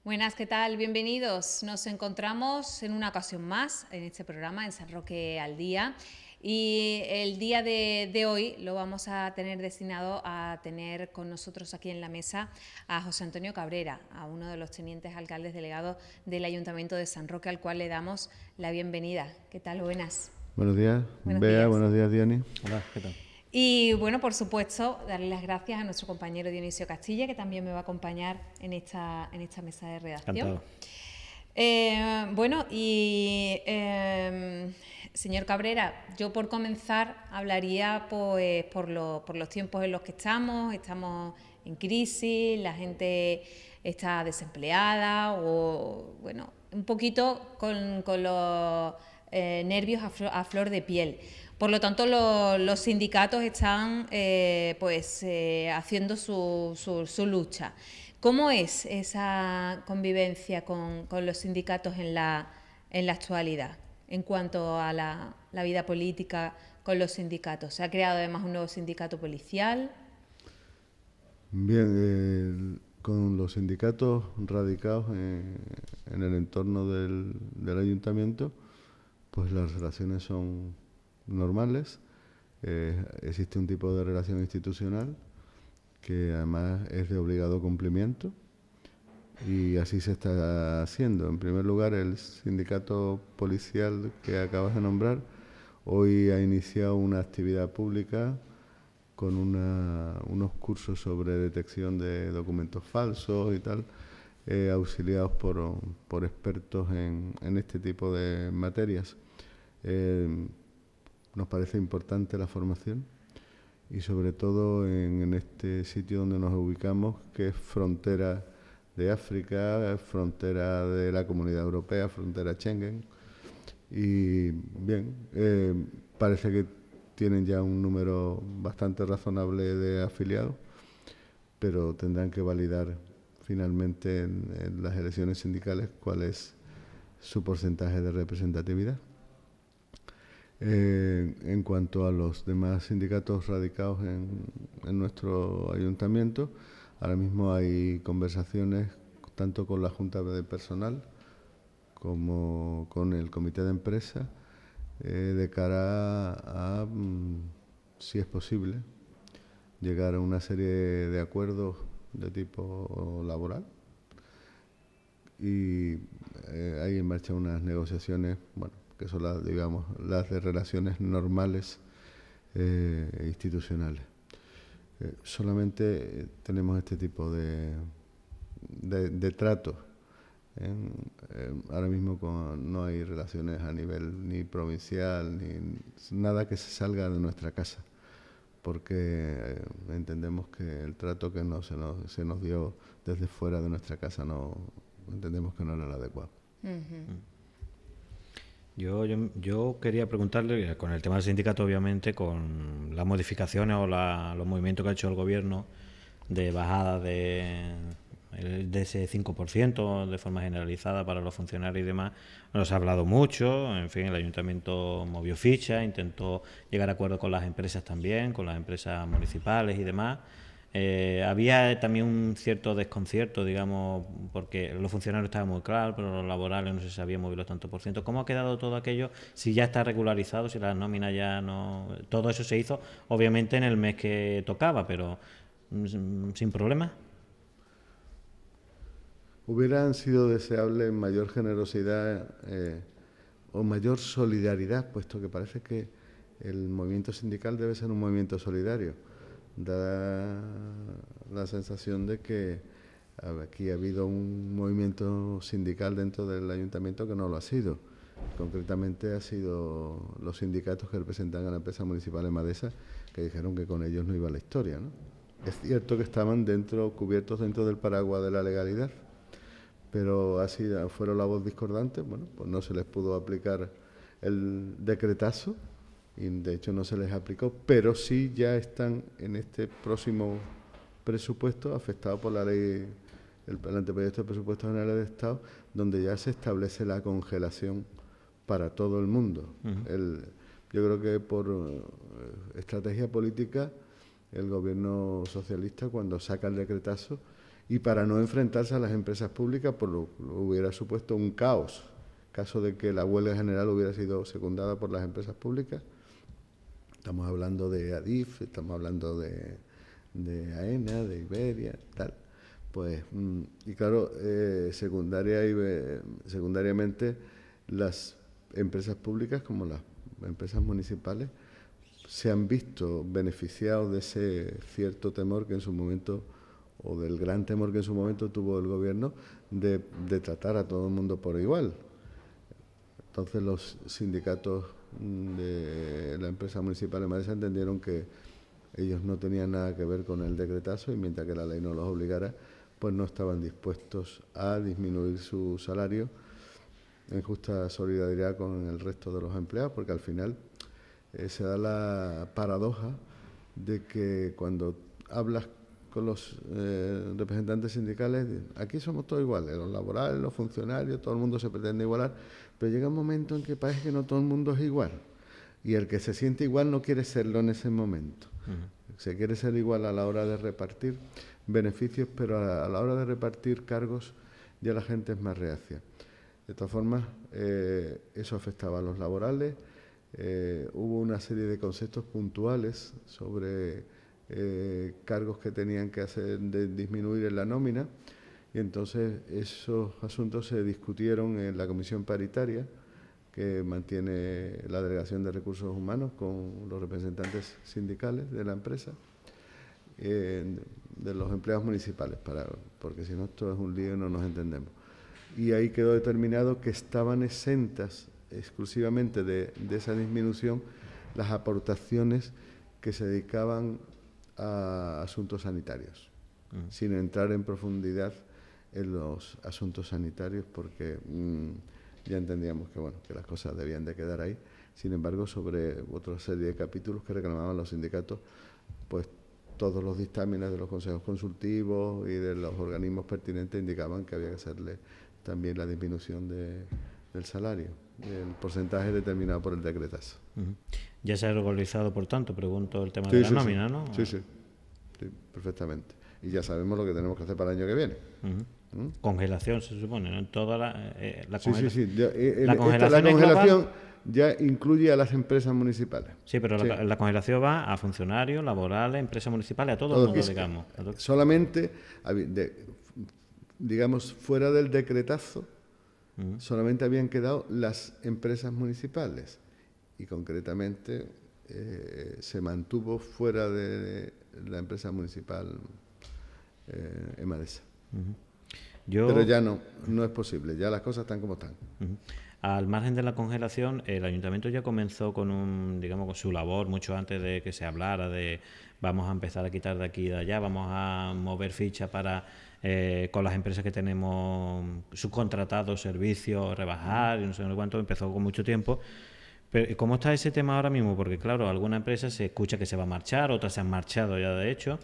Buenas, ¿qué tal? Bienvenidos. Nos encontramos en una ocasión más en este programa, en San Roque al Día. Y el día de hoy lo vamos a tener destinado a tener con nosotros aquí en la mesa a José Antonio Cabrera, a uno de los tenientes alcaldes delegados del Ayuntamiento de San Roque, al cual le damos la bienvenida. ¿Qué tal? Buenas. Buenos días, Buenos Bea, días. buenos días, Diony. Hola, ¿qué tal? Y bueno, por supuesto, darle las gracias a nuestro compañero Dionisio Castilla, que también me va a acompañar en esta mesa de redacción. Encantado. Señor Cabrera, yo por comenzar hablaría pues por los tiempos en los que estamos en crisis, la gente está desempleada o bueno, un poquito con los nervios a flor de piel. Por lo tanto, los sindicatos están haciendo su lucha. ¿Cómo es esa convivencia con los sindicatos en la actualidad en cuanto a la vida política con los sindicatos? ¿Se ha creado además un nuevo sindicato policial? Bien, con los sindicatos radicados en el entorno del ayuntamiento, pues las relaciones son normales. Existe un tipo de relación institucional que además es de obligado cumplimiento y así se está haciendo. En primer lugar, el sindicato policial que acabas de nombrar hoy ha iniciado una actividad pública con unos cursos sobre detección de documentos falsos y tal, auxiliados por expertos en este tipo de materias. Nos parece importante la formación y sobre todo en este sitio donde nos ubicamos, que es frontera de África, frontera de la Comunidad Europea, frontera Schengen. Y bien, parece que tienen ya un número bastante razonable de afiliados, pero tendrán que validar finalmente en las elecciones sindicales cuál es su porcentaje de representatividad. En cuanto a los demás sindicatos radicados en nuestro ayuntamiento, ahora mismo hay conversaciones tanto con la Junta de Personal como con el Comité de Empresa de cara a, si es posible, llegar a una serie de acuerdos de tipo laboral. Y hay en marcha unas negociaciones, bueno, que son las, digamos, las de relaciones normales institucionales. Solamente tenemos este tipo de tratos. Ahora mismo no hay relaciones a nivel ni provincial, ni nada que se salga de nuestra casa, porque entendemos que el trato que se nos dio desde fuera de nuestra casa entendemos que no era el adecuado. Yo quería preguntarle, con el tema del sindicato, obviamente, con las modificaciones o los movimientos que ha hecho el gobierno de bajada de ese 5% de forma generalizada para los funcionarios y demás, nos ha hablado mucho. En fin, el ayuntamiento movió ficha, intentó llegar a acuerdos con las empresas también, con las empresas municipales y demás. Había también un cierto desconcierto, digamos, porque los funcionarios estaban muy claros, pero los laborales no se sabía mover los tantos por ciento. ¿Cómo ha quedado todo aquello? Si ya está regularizado, si las nóminas ya no... Todo eso se hizo, obviamente, en el mes que tocaba, pero sin problemas. Hubieran sido deseables mayor generosidad o mayor solidaridad, puesto que parece que el movimiento sindical debe ser un movimiento solidario. Da la sensación de que aquí ha habido un movimiento sindical dentro del ayuntamiento que no lo ha sido. Concretamente ha sido los sindicatos que representan a la empresa municipal de Madesa, que dijeron que con ellos no iba la historia, ¿no? Es cierto que estaban cubiertos dentro del paraguas de la legalidad, pero así fueron la voz discordante, bueno, pues no se les pudo aplicar el decretazo y de hecho no se les aplicó, pero sí ya están en este próximo presupuesto afectados por la ley, el anteproyecto de presupuestos generales de Estado, donde ya se establece la congelación para todo el mundo. Yo creo que por estrategia política el gobierno socialista, cuando saca el decretazo, y para no enfrentarse a las empresas públicas, por lo que hubiera supuesto un caos, caso de que la huelga general hubiera sido secundada por las empresas públicas. Estamos hablando de Adif, estamos hablando de AENA, de Iberia, tal. Pues, y claro, secundariamente las empresas públicas como las empresas municipales se han visto beneficiados de ese cierto temor que en su momento, o del gran temor que en su momento tuvo el gobierno, de tratar a todo el mundo por igual. Entonces los sindicatos de la empresa municipal de Madrid entendieron que ellos no tenían nada que ver con el decretazo y mientras que la ley no los obligara, pues no estaban dispuestos a disminuir su salario en justa solidaridad con el resto de los empleados, porque al final se da la paradoja de que cuando hablas con los representantes sindicales, aquí somos todos iguales, los laborales, los funcionarios, todo el mundo se pretende igualar, pero llega un momento en que parece que no todo el mundo es igual, y el que se siente igual no quiere serlo en ese momento. Se quiere ser igual a la hora de repartir beneficios, pero a la hora de repartir cargos ya la gente es más reacia. De todas formas, eso afectaba a los laborales. Hubo una serie de conceptos puntuales sobre cargos que tenían que hacer de disminuir en la nómina, y entonces esos asuntos se discutieron en la comisión paritaria que mantiene la Delegación de Recursos Humanos con los representantes sindicales de la empresa, de los empleados municipales, porque si no esto es un lío y no nos entendemos. Y ahí quedó determinado que estaban exentas exclusivamente de esa disminución las aportaciones que se dedicaban a asuntos sanitarios, sin entrar en profundidad en los asuntos sanitarios, porque ya entendíamos que, bueno, que las cosas debían de quedar ahí. Sin embargo, sobre otra serie de capítulos que reclamaban los sindicatos, pues todos los dictámenes de los consejos consultivos y de los organismos pertinentes indicaban que había que hacerle también la disminución del salario, el porcentaje determinado por el decretazo. Ya se ha regularizado, por tanto, pregunto el tema de la nómina, ¿no? Sí, perfectamente. Y ya sabemos lo que tenemos que hacer para el año que viene. Congelación, se supone, ¿no? En toda la congelación. La congelación ya incluye a las empresas municipales. Sí, pero la congelación va a funcionarios, laborales, empresas municipales, a todo el mundo, digamos. Solamente, digamos, fuera del decretazo, solamente habían quedado las empresas municipales y concretamente se mantuvo fuera de la empresa municipal Emadesa. Pero ya no es posible, ya las cosas están como están. Al margen de la congelación, el ayuntamiento ya comenzó con con su labor mucho antes de que se hablara de vamos a empezar a quitar de aquí y de allá, vamos a mover ficha para con las empresas que tenemos subcontratados servicios, rebajar y no sé cuánto, empezó con mucho tiempo. Pero ¿cómo está ese tema ahora mismo? Porque claro, alguna empresa se escucha que se va a marchar, otras se han marchado ya de hecho.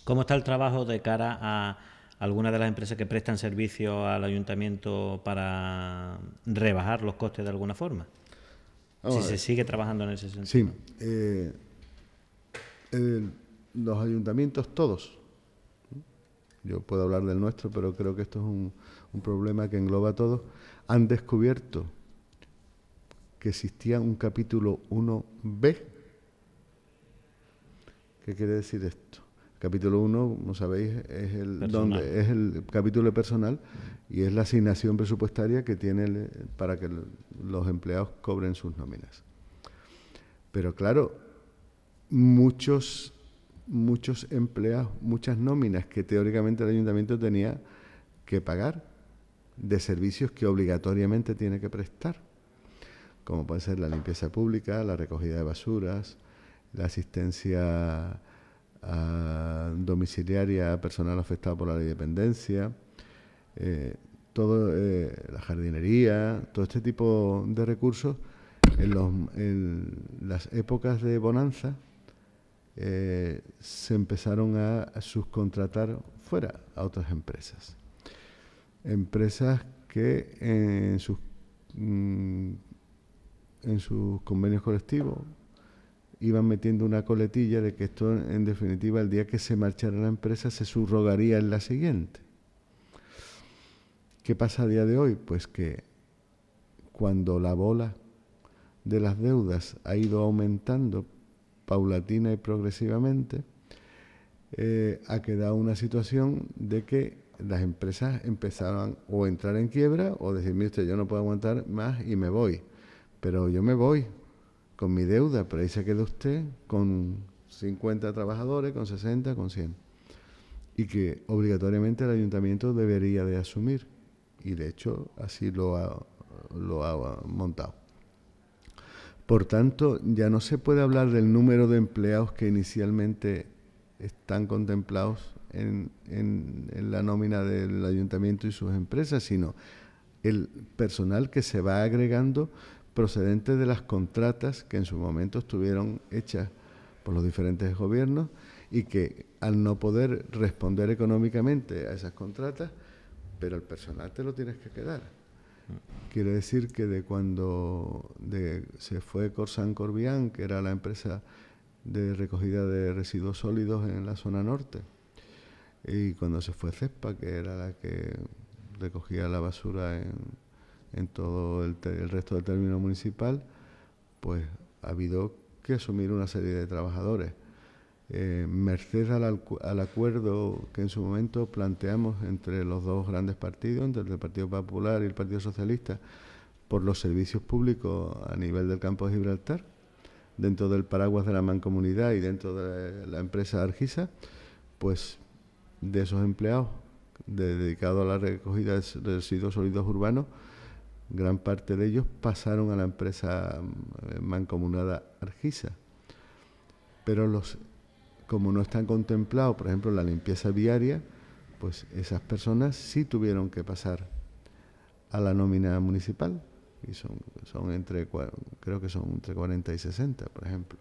¿Cómo está el trabajo de cara a algunas de las empresas que prestan servicio al ayuntamiento para rebajar los costes de alguna forma? Si se sigue trabajando en ese sentido. Sí. Los ayuntamientos todos, yo puedo hablar del nuestro, pero creo que esto es un problema que engloba a todos, han descubierto que existía un capítulo 1B. ¿Qué quiere decir esto? Capítulo 1, como sabéis, es el capítulo de personal y es la asignación presupuestaria que tiene para que los empleados cobren sus nóminas. Pero claro, muchos empleados, muchas nóminas que teóricamente el ayuntamiento tenía que pagar de servicios que obligatoriamente tiene que prestar, como puede ser la limpieza pública, la recogida de basuras, la asistencia domiciliaria a personal afectado por la ley de dependencia, la jardinería, todo este tipo de recursos en las épocas de bonanza se empezaron a subcontratar fuera a otras empresas que en sus convenios colectivos iban metiendo una coletilla de que esto, en definitiva, el día que se marchara la empresa se subrogaría en la siguiente. ¿Qué pasa a día de hoy? Pues que cuando la bola de las deudas ha ido aumentando paulatina y progresivamente, ha quedado una situación de que las empresas empezaban o a entrar en quiebra o decir, mire usted, yo no puedo aguantar más y me voy. Pero yo me voy con mi deuda, pero ahí se queda usted con 50 trabajadores, con 60, con 100. Y que obligatoriamente el ayuntamiento debería de asumir. Y de hecho así lo ha montado. Por tanto, ya no se puede hablar del número de empleados que inicialmente están contemplados en la nómina del ayuntamiento y sus empresas, sino el personal que se va agregando procedente de las contratas que en su momento estuvieron hechas por los diferentes gobiernos y que al no poder responder económicamente a esas contratas, pero el personal te lo tienes que quedar. Quiere decir que de cuando se fue Corsan Corbián, que era la empresa de recogida de residuos sólidos en la zona norte, y cuando se fue Cespa, que era la que recogía la basura en todo el resto del término municipal, pues ha habido que asumir una serie de trabajadores. Merced al acuerdo que en su momento planteamos entre los dos grandes partidos, entre el Partido Popular y el Partido Socialista, por los servicios públicos a nivel del campo de Gibraltar, dentro del paraguas de la mancomunidad y dentro de la empresa Argisa, pues de esos empleados dedicados a la recogida de residuos sólidos urbanos, gran parte de ellos pasaron a la empresa mancomunada Argisa. Pero como no están contemplados, por ejemplo, la limpieza viaria, pues esas personas sí tuvieron que pasar a la nómina municipal, y son creo que son entre 40 y 60, por ejemplo.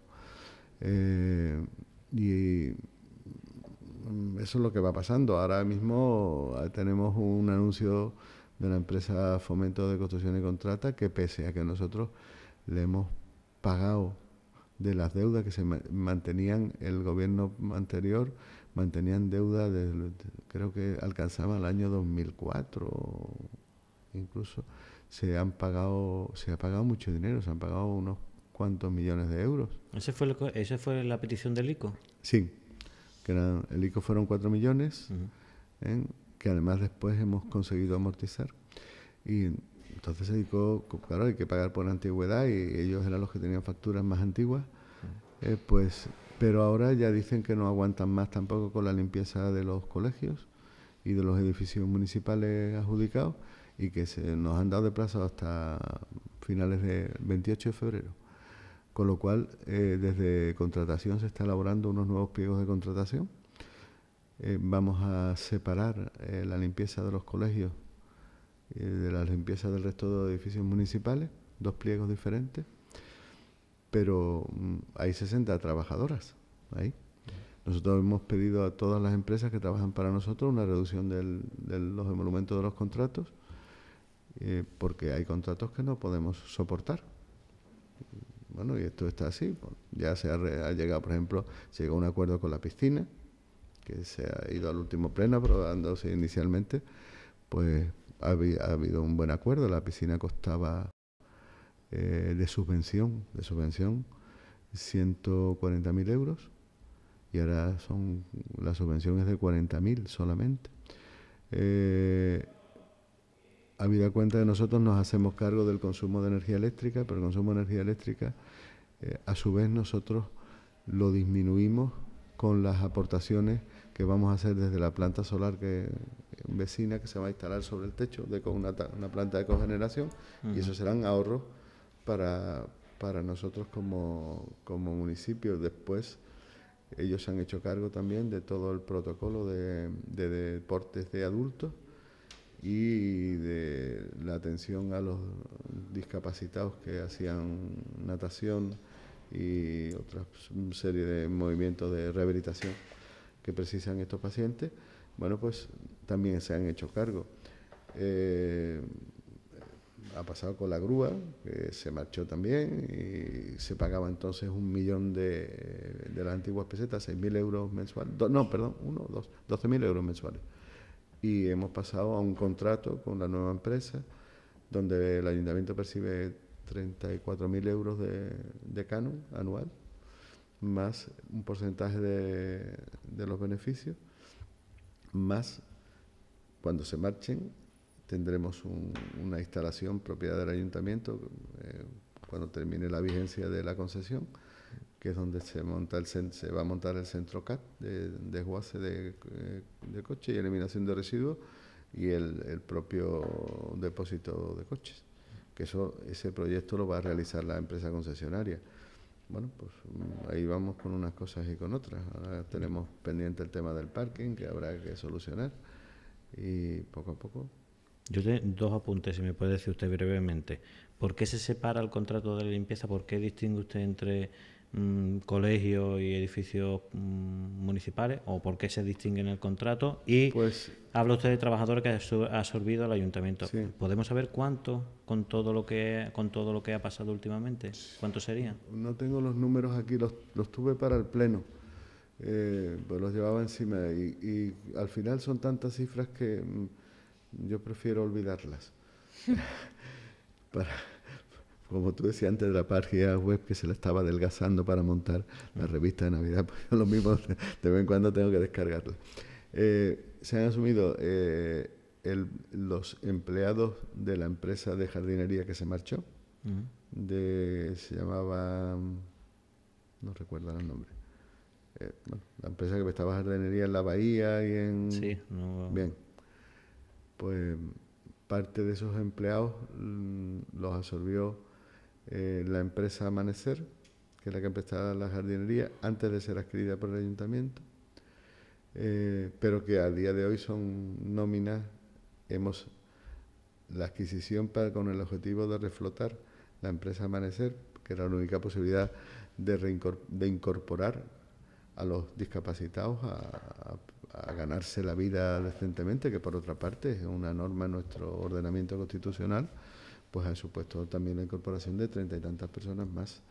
Y eso es lo que va pasando. Ahora mismo tenemos un anuncio de la empresa Fomento de Construcción y Contrata que, pese a que nosotros le hemos pagado de las deudas que se mantenían, el gobierno anterior mantenían deuda creo que alcanzaba el año 2004, incluso se ha pagado mucho dinero, se han pagado unos cuantos millones de euros. ¿Esa fue la petición del ICO? Sí, que el ICO fueron 4 millones, que además después hemos conseguido amortizar. Y entonces el ICO, claro, hay que pagar por antigüedad y ellos eran los que tenían facturas más antiguas, pero ahora ya dicen que no aguantan más tampoco con la limpieza de los colegios y de los edificios municipales adjudicados, y que nos han dado de plazo hasta finales del 28 de febrero. Con lo cual, desde contratación se está elaborando unos nuevos pliegos de contratación. Vamos a separar la limpieza de los colegios de la limpieza del resto de edificios municipales, 2 pliegos diferentes, pero hay 60 trabajadoras ahí. Nosotros hemos pedido a todas las empresas que trabajan para nosotros una reducción de los emolumentos de los contratos, porque hay contratos que no podemos soportar. Bueno, y esto está así. Ya se ha llegado, por ejemplo, se llegó a un acuerdo con la piscina, que se ha ido al último pleno aprobándose inicialmente, pues ha habido un buen acuerdo. La piscina costaba de subvención 140.000 euros, y ahora la subvención es de 40.000 solamente. Habida cuenta que nosotros nos hacemos cargo del consumo de energía eléctrica, pero el consumo de energía eléctrica, a su vez nosotros lo disminuimos con las aportaciones que vamos a hacer desde la planta solar vecina que se va a instalar sobre el techo con una planta de cogeneración, y eso serán ahorros para nosotros como municipio. Después ellos se han hecho cargo también de todo el protocolo de deportes de adultos y de la atención a los discapacitados que hacían natación y otra serie de movimientos de rehabilitación que precisan estos pacientes. Bueno, pues también se han hecho cargo. ha pasado con la grúa, que se marchó también y se pagaba entonces 1 millón de las antiguas pesetas, 6.000 euros mensuales. 12.000 euros mensuales. Y hemos pasado a un contrato con la nueva empresa, donde el ayuntamiento percibe 34.000 euros de canon anual, más un porcentaje de los beneficios, más cuando se marchen tendremos una instalación propiedad del ayuntamiento cuando termine la vigencia de la concesión, que es donde se va a montar el centro CAT de desguace de coches y eliminación de residuos y el propio depósito de coches, que ese proyecto lo va a realizar la empresa concesionaria. Bueno, pues ahí vamos con unas cosas y con otras. Ahora tenemos pendiente el tema del parking, que habrá que solucionar, y poco a poco. Yo tengo 2 apuntes, si me puede decir usted brevemente. ¿Por qué se separa el contrato de la limpieza? ¿Por qué distingue usted entre colegios y edificios municipales? ¿O por qué se distingue en el contrato? Y Pues, habla usted de trabajadores que ha absorbido el ayuntamiento. sí. ¿Podemos saber cuánto con todo lo que ha pasado últimamente? ¿Cuánto sería? No tengo los números aquí, los tuve para el pleno, pues los llevaba encima y al final son tantas cifras que yo prefiero olvidarlas. Como tú decías antes de la página web que se la estaba adelgazando para montar la revista de Navidad, pues yo lo mismo de vez en cuando tengo que descargarla. Se han asumido los empleados de la empresa de jardinería que se marchó, se llamaba, no recuerdo el nombre, bueno, la empresa que prestaba jardinería en la Bahía y en... Sí, no... Bien, pues parte de esos empleados los absorbió la empresa Amanecer, que es la que prestaba la jardinería antes de ser adquirida por el ayuntamiento, pero que a día de hoy son nóminas. La adquisición con el objetivo de reflotar la empresa Amanecer, que era la única posibilidad de incorporar a los discapacitados a ganarse la vida decentemente, que por otra parte es una norma en nuestro ordenamiento constitucional, pues ha supuesto también la incorporación de 30 y tantas personas más.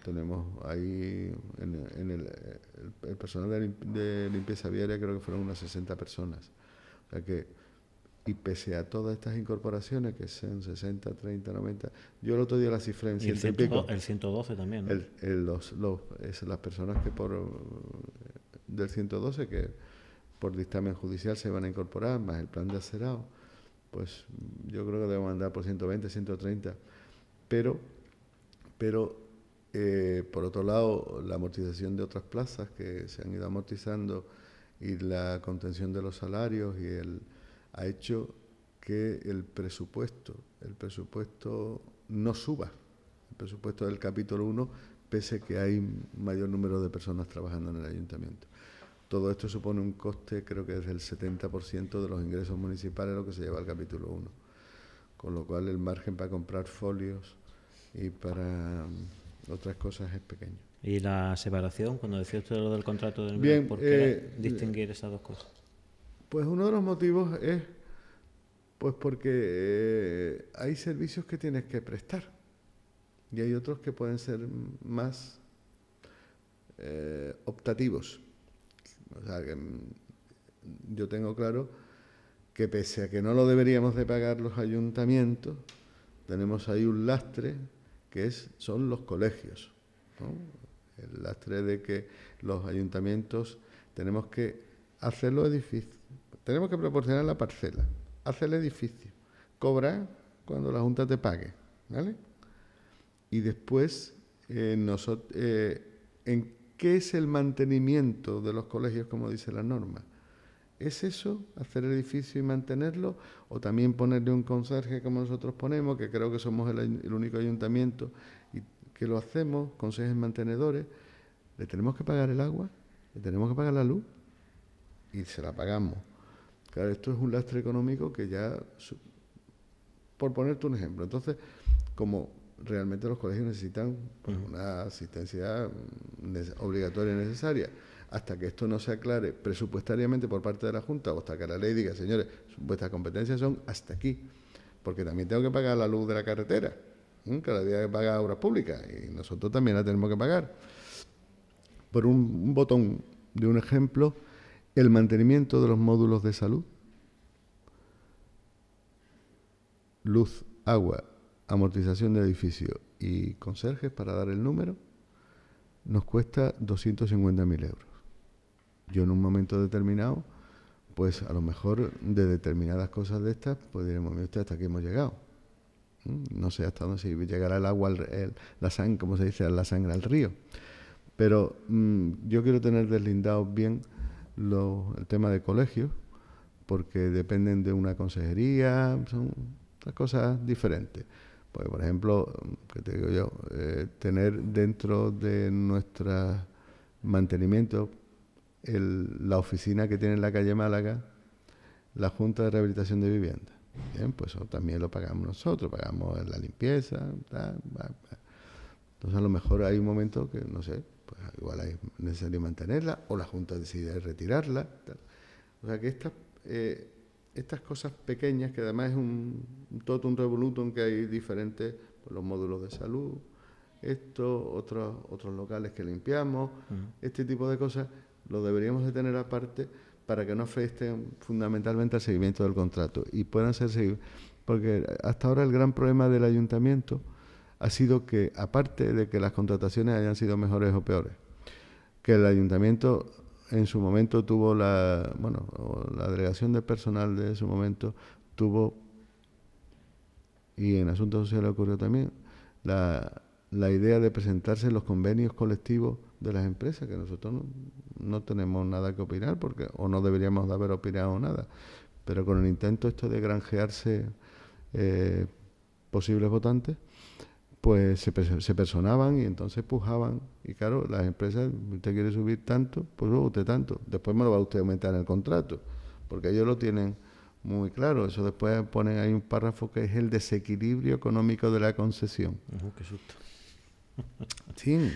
Tenemos ahí en el personal de limpieza viaria, creo que fueron unas 60 personas. O sea que, y pese a todas estas incorporaciones, que sean 60, 30, 90, yo el otro día la cifré en 100 y pico. El 112 también, ¿no? Las personas que del 112 que por dictamen judicial se van a incorporar, más el plan de acerado, pues yo creo que debemos andar por 120, 130, pero por otro lado, la amortización de otras plazas que se han ido amortizando y la contención de los salarios ha hecho que el presupuesto no suba, el presupuesto del capítulo 1, pese que hay mayor número de personas trabajando en el ayuntamiento. Todo esto supone un coste, creo que es del 70% de los ingresos municipales lo que se lleva al capítulo 1, con lo cual el margen para comprar folios y para otras cosas es pequeño. ¿Y la separación, cuando decía usted lo del contrato del Bien, por qué distinguir esas dos cosas? Pues uno de los motivos es pues porque hay servicios que tienes que prestar y hay otros que pueden ser más optativos. O sea, que yo tengo claro que pese a que no lo deberíamos de pagar los ayuntamientos, tenemos ahí un lastre que son los colegios, ¿no? El lastre de que los ayuntamientos tenemos que hacer los edificios, tenemos que proporcionar la parcela, hacer el edificio, cobrar cuando la Junta te pague, ¿vale? Y después, ¿en qué es el mantenimiento de los colegios, como dice la norma? ¿Es eso, hacer el edificio y mantenerlo? ¿O también ponerle un conserje como nosotros ponemos, que creo que somos el único ayuntamiento y que lo hacemos, conserjes mantenedores? ¿Le tenemos que pagar el agua? ¿Le tenemos que pagar la luz? Y se la pagamos. Claro, esto es un lastre económico que ya, por ponerte un ejemplo, entonces, como realmente los colegios necesitan pues, una asistencia obligatoria y necesaria, hasta que esto no se aclare presupuestariamente por parte de la Junta, o hasta que la ley diga, señores, vuestras competencias son hasta aquí, porque también tengo que pagar la luz de la carretera, cada día que paga obras públicas, y nosotros también la tenemos que pagar. Por un botón de un ejemplo, el mantenimiento de los módulos de salud, luz, agua, amortización de edificio y conserjes, para dar el número, nos cuesta 250.000 euros. Yo en un momento determinado, pues a lo mejor de determinadas cosas de estas, pues diremos, mira usted, hasta aquí hemos llegado. No sé hasta dónde, si llegará el agua, la sangre, como se dice, la sangre al río. Pero yo quiero tener deslindados bien el tema de colegios, porque dependen de una consejería, son otras cosas diferentes. Pues, por ejemplo, ¿qué te digo yo? Tener dentro de nuestro mantenimiento la oficina que tiene en la calle Málaga, la Junta de Rehabilitación de Vivienda. Bien, pues eso también lo pagamos nosotros, pagamos la limpieza, Entonces a lo mejor hay un momento que, no sé, pues igual es necesario mantenerla, o la Junta decide retirarla. O sea que estas cosas pequeñas, que además es un totum revolutum, que hay diferentes, pues, los módulos de salud, otros locales que limpiamos, este tipo de cosas, lo deberíamos de tener aparte para que no afecten fundamentalmente al seguimiento del contrato y puedan ser seguidos. Porque hasta ahora el gran problema del ayuntamiento ha sido que, aparte de que las contrataciones hayan sido mejores o peores, que el ayuntamiento en su momento tuvo la delegación de personal de su momento tuvo, y en Asuntos Sociales ocurrió también, la idea de presentarse en los convenios colectivos de las empresas, que nosotros no tenemos nada que opinar, o no deberíamos de haber opinado nada, pero con el intento esto de granjearse posibles votantes, pues se personaban y entonces pujaban. Y claro, las empresas, usted quiere subir tanto, pues usted tanto. Después me lo va usted a aumentar en el contrato, porque ellos lo tienen muy claro. Eso después ponen ahí un párrafo que es el desequilibrio económico de la concesión. Qué susto. Sí,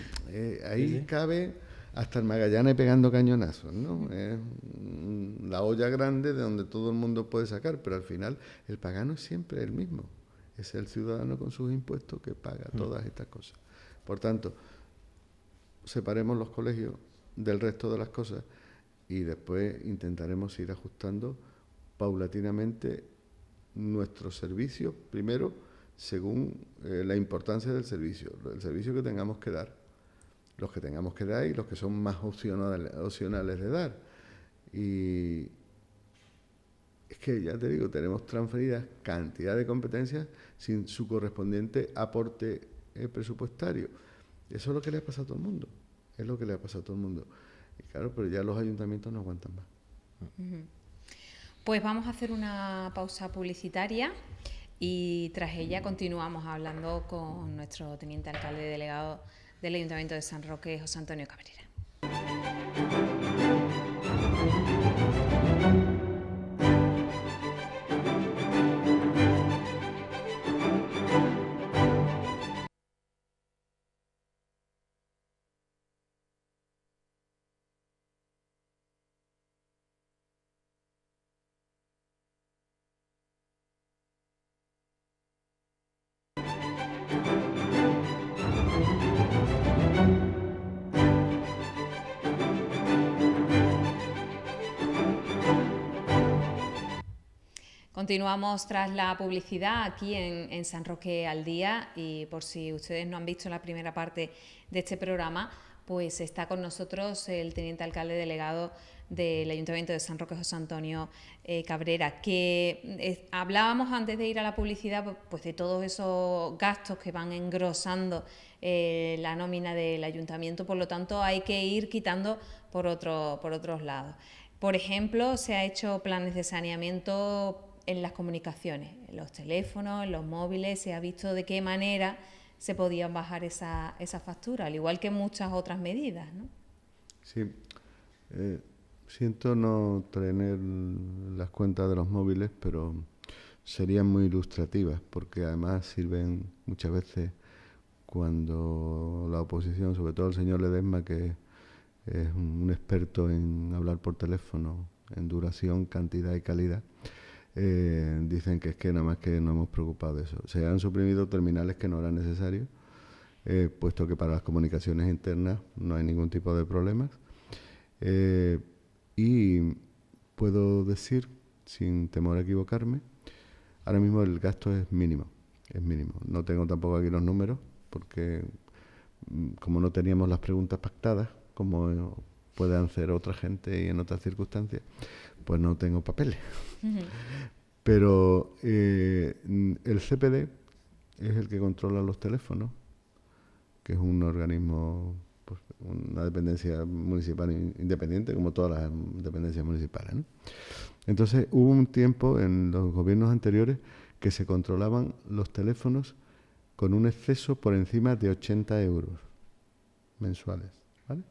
ahí cabe hasta el Magallanes pegando cañonazos, ¿no? Es la olla grande de donde todo el mundo puede sacar, pero al final el pagano es siempre el mismo. Es el ciudadano con sus impuestos que paga todas estas cosas. Por tanto, separemos los colegios del resto de las cosas y después intentaremos ir ajustando paulatinamente nuestros servicios, primero según la importancia del servicio, el servicio que tengamos que dar, los que tengamos que dar y los que son más opcionales de dar. Y es que, ya te digo, tenemos transferidas cantidad de competencias sin su correspondiente aporte presupuestario. Eso es lo que le ha pasado a todo el mundo. Es lo que le ha pasado a todo el mundo. Y claro, pero ya los ayuntamientos no aguantan más. Pues vamos a hacer una pausa publicitaria y tras ella continuamos hablando con nuestro teniente alcalde delegado del Ayuntamiento de San Roque, José Antonio Cabrera. Continuamos tras la publicidad aquí en San Roque al Día, y por si ustedes no han visto la primera parte de este programa, pues está con nosotros el teniente alcalde delegado del Ayuntamiento de San Roque, José Antonio Cabrera, que hablábamos antes de ir a la publicidad pues de todos esos gastos que van engrosando la nómina del ayuntamiento, por lo tanto hay que ir quitando por otros lados. Por ejemplo, se ha hecho planes de saneamiento en las comunicaciones, en los teléfonos, en los móviles, se ha visto de qué manera se podían bajar esa factura, al igual que muchas otras medidas, ¿no? Sí, siento no tener las cuentas de los móviles, pero serían muy ilustrativas, porque además sirven muchas veces cuando la oposición, sobre todo el señor Ledesma, que es un experto en hablar por teléfono, en duración, cantidad y calidad. Dicen que es que nada más que nos hemos preocupado de eso. Se han suprimido terminales que no eran necesarios, puesto que para las comunicaciones internas no hay ningún tipo de problemas. Y puedo decir, sin temor a equivocarme, ahora mismo el gasto es mínimo. No tengo tampoco aquí los números, porque como no teníamos las preguntas pactadas, como puede hacer otra gente y en otras circunstancias, pues no tengo papeles. Pero el CPD es el que controla los teléfonos, que es un organismo, pues, una dependencia municipal independiente, como todas las dependencias municipales, ¿no? Entonces hubo un tiempo en los gobiernos anteriores que se controlaban los teléfonos con un exceso por encima de 80 euros mensuales, ¿vale?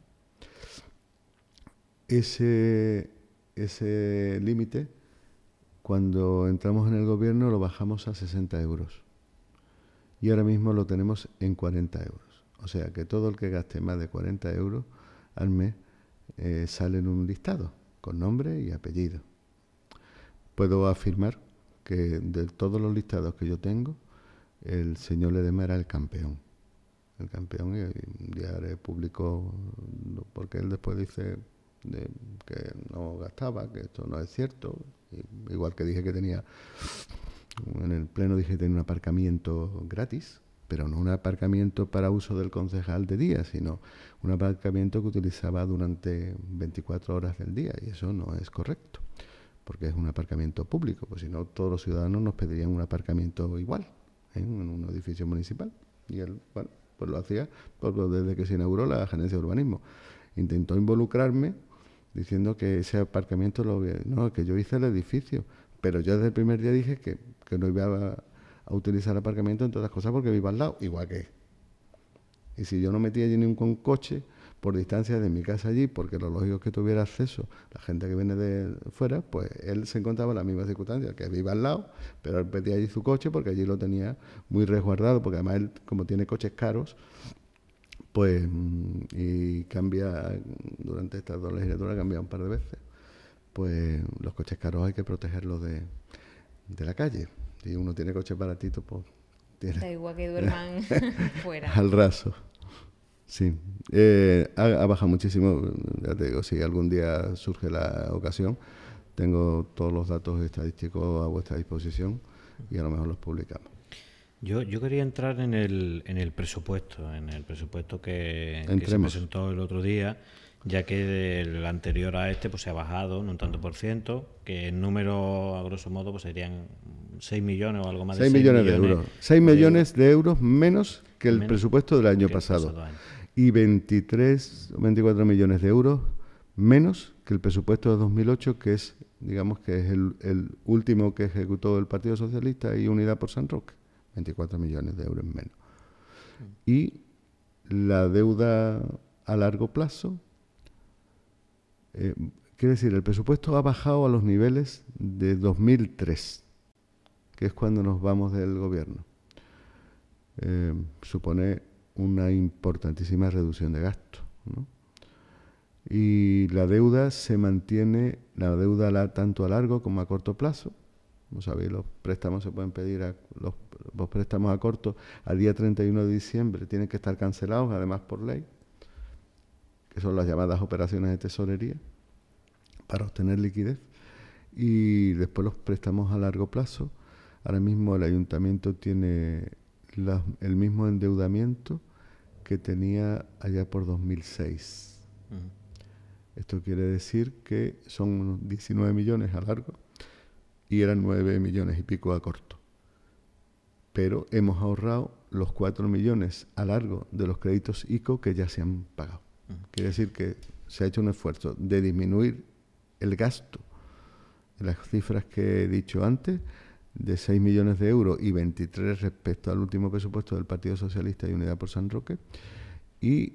Ese límite, cuando entramos en el gobierno, lo bajamos a 60 euros. Y ahora mismo lo tenemos en 40 euros. O sea que todo el que gaste más de 40 euros al mes sale en un listado, con nombre y apellido. Puedo afirmar que de todos los listados que yo tengo, el señor Ledesma era el campeón. El campeón, y un día haré público, porque él después dice que no gastaba, que esto no es cierto. Igual que dije que tenía, en el pleno dije que tenía un aparcamiento gratis, pero no un aparcamiento para uso del concejal de día, sino un aparcamiento que utilizaba durante 24 horas del día, y eso no es correcto, porque es un aparcamiento público, pues si no todos los ciudadanos nos pedirían un aparcamiento igual, en un edificio municipal. Y él, bueno, pues lo hacía porque desde que se inauguró la Gerencia de Urbanismo. Intentó involucrarme diciendo que ese aparcamiento no, que yo hice el edificio, pero yo desde el primer día dije que no iba a utilizar el aparcamiento, entre otras cosas, porque vivo al lado, igual que él. Y si yo no metía allí ningún coche por distancia de mi casa allí, porque lo lógico es que tuviera acceso la gente que viene de fuera, pues él se encontraba en la misma circunstancia, que vive al lado, pero él pedía allí su coche porque allí lo tenía muy resguardado, porque además él, como tiene coches caros, pues, y cambia, durante estas 2 legislaturas cambia un par de veces, pues los coches caros hay que protegerlos de la calle. Si uno tiene coches baratitos, pues tiene... Da igual que duerman fuera. Al raso. Sí, ha bajado muchísimo, ya te digo, si algún día surge la ocasión, tengo todos los datos estadísticos a vuestra disposición y a lo mejor los publicamos. Yo quería entrar en el presupuesto, que se presentó el otro día, ya que del anterior a este pues se ha bajado en un tanto por ciento, que en número, a grosso modo, pues serían 6 millones o algo más de 6 millones de euros. 6 millones de euros menos que el presupuesto del año pasado. Y 23 o 24 millones de euros menos que el presupuesto de 2008, que es, digamos, que es el último que ejecutó el Partido Socialista y Unidad por San Roque. 24 millones de euros menos. Y la deuda a largo plazo, quiere decir, el presupuesto ha bajado a los niveles de 2003, que es cuando nos vamos del gobierno. Supone una importantísima reducción de gastos, ¿no? Y la deuda se mantiene, la deuda tanto a largo como a corto plazo. Como sabéis, los préstamos se pueden pedir, los préstamos a corto al día 31 de diciembre tienen que estar cancelados, además por ley, que son las llamadas operaciones de tesorería, para obtener liquidez. Y después los préstamos a largo plazo. Ahora mismo el ayuntamiento tiene el mismo endeudamiento que tenía allá por 2006. Esto quiere decir que son unos 19 millones a largo y eran 9 millones y pico a corto. Pero hemos ahorrado los 4 millones a largo de los créditos ICO que ya se han pagado. Quiere decir que se ha hecho un esfuerzo de disminuir el gasto, las cifras que he dicho antes, de 6 millones de euros y 23 respecto al último presupuesto del Partido Socialista y Unidad por San Roque, y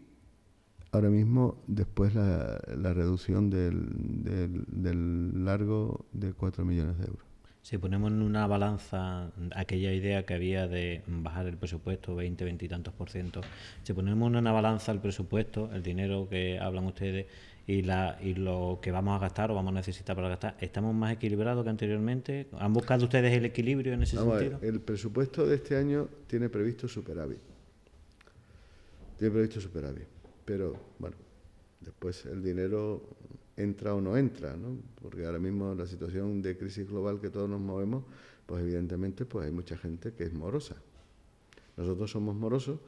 ahora mismo después la reducción del largo de 4 millones de euros. Si ponemos en una balanza aquella idea que había de bajar el presupuesto 20, 20 y tantos %, si ponemos en una balanza el presupuesto, el dinero que hablan ustedes y lo que vamos a gastar o vamos a necesitar para gastar, ¿estamos más equilibrados que anteriormente? ¿Han buscado ustedes el equilibrio en ese sentido? El presupuesto de este año tiene previsto superávit. Pero bueno, después el dinero entra o no entra, ¿no? Porque ahora mismo la situación de crisis global que todos nos movemos, pues evidentemente pues hay mucha gente que es morosa. Nosotros somos morosos,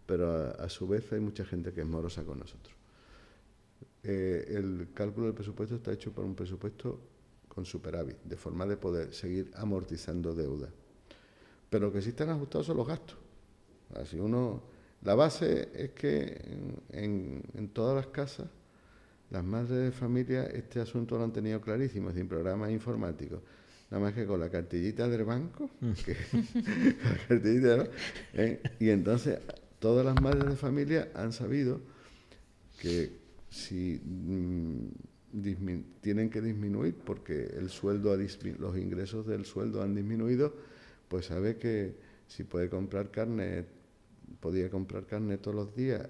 pero a su vez hay mucha gente que es morosa con nosotros. El cálculo del presupuesto está hecho para un presupuesto con superávit, de forma de poder seguir amortizando deuda. Pero lo que sí están ajustados son los gastos. Así la base es que en todas las casas, las madres de familia este asunto lo han tenido clarísimo, sin programas informáticos. Nada más que con la cartillita del banco, y entonces todas las madres de familia han sabido que si tienen que disminuir porque el sueldo los ingresos del sueldo han disminuido, pues sabe que si podía comprar carne todos los días